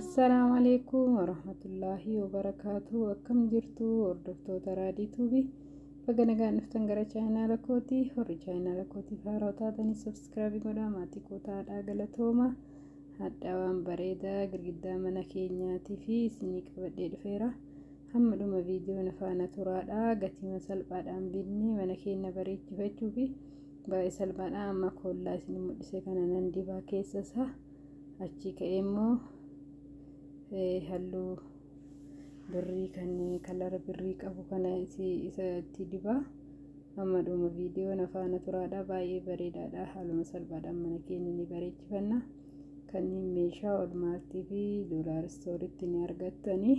Assalamu alaikum warahmatullahi wabarakatuh. Akkam jirtu hordoftoota raadii tuubii baga nagaan dhuftan gara chaanaala kootii. Warri chaanaala kootii haaraa taatanii subscribe godhaa. Maatii kootaadhaa galatooma. Hadhaa waan bareedaa girgiddaa mana keenyaatii fi isinii qabadhee dhufeera. Hamma dhuma viidiyoon faana turaadhaa. Gatii salphaadhaan binnee mana keenya bareechifachuu fi baay'ee salphaadhaan amma kollaa isinii mul'ise kana nan dibaa keessa isaa achi ka'ee immoo halluu birrii kan kalara birrii qabu kana isatti dibaa. Amma dhuma viidiyoon faana turaadhaa. Baay'ee bareedaadha. Haaluma salphaadhaan mana keenya ni bareechifanna. Kanneen meeshaa walmaartii fi doolaar istooriitti ni argattanii.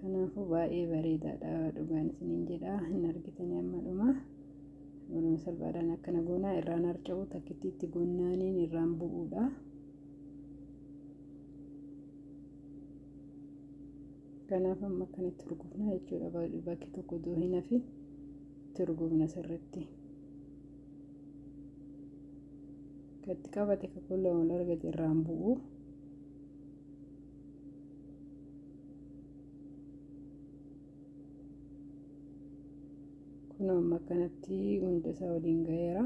Kanaafuu baay'ee bareedaadha. Dhugaan isiniin jedha. Hin argitanii amma dhuma. Haaluma salphaadhaan akkana goonaa irraan harca'u takkittiitti gonnaaniin irraan bu'uudha. Kanaaf amma akkanatti turgufna jechuudha. Bakki tokko doo hin hafin turgufna sirriitti. Gatti qabate kakulla wal argate irraan bu'u. Kun amma akkanatti hunda isaa waliin ga'eera.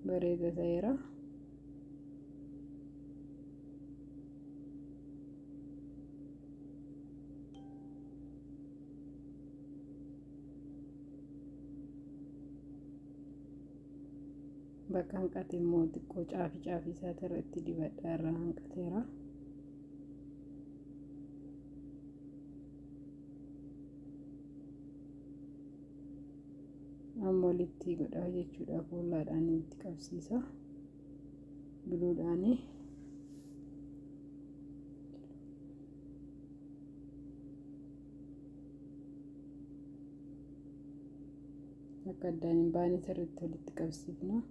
Bareeda ta'eera. Bakka hanqate immoo xiqqoo caafii isaa irratti dibadhaa irraa hanqateera. Amma walitti godhaa jechuudha. Fuullaadhaan itti qabsiisa. Biluudhaan akka addaan hin baane sirriitti walitti qabsiifna.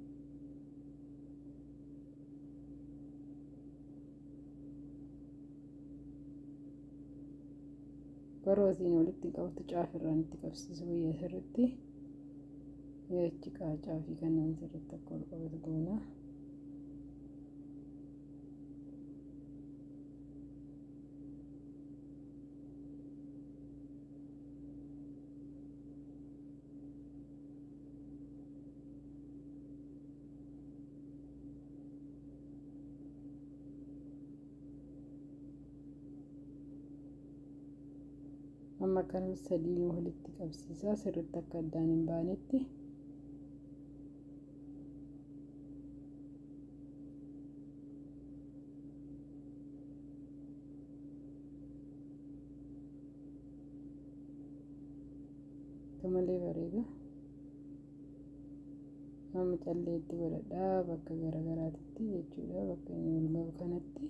Garuu asiin walitti qabatu caafirraan itti qabsiisu guyyaa sirriitti. Achi caafii kanneen sirriitti akka ol qabatu goona. Amma kana sadiin walitti qabsiisaa sirriitti akka addaan hin baanetti. Malee bareeda. Amma callee itti godhadhaa bakka garagaraatti jechuudha. Bakka inni ol ga'u kanatti.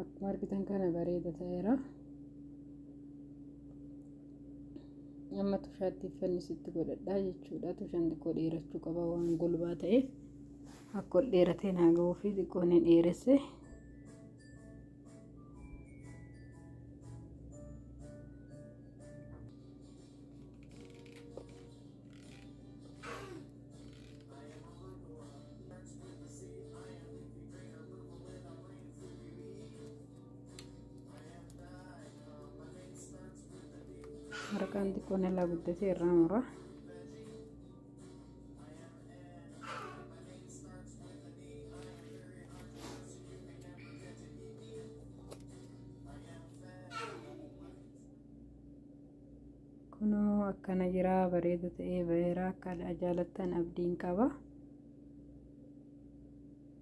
Akkuma argitan kana bareeda ta'eera. Amma tushaatti fannisitti godhadhaa jechuudha. Tushaan xiqqoo dheerachuu qaba waan golbaa ta'eef akka ol dheeratee naa ga'uu fi xiqqoo ni dheeresse. Harkaan xiqqoon irraa guddatee irraa mura. Kunoo akkana jira. Bareeda ta'ee baheera. Akka jaalattan abdiin qaba.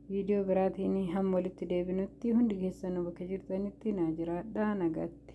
Viidiyoo biraatiin hamma walitti deebinutti hundi keessanuu bakka jirtanitti naa jiraadhaa. Nagaatti.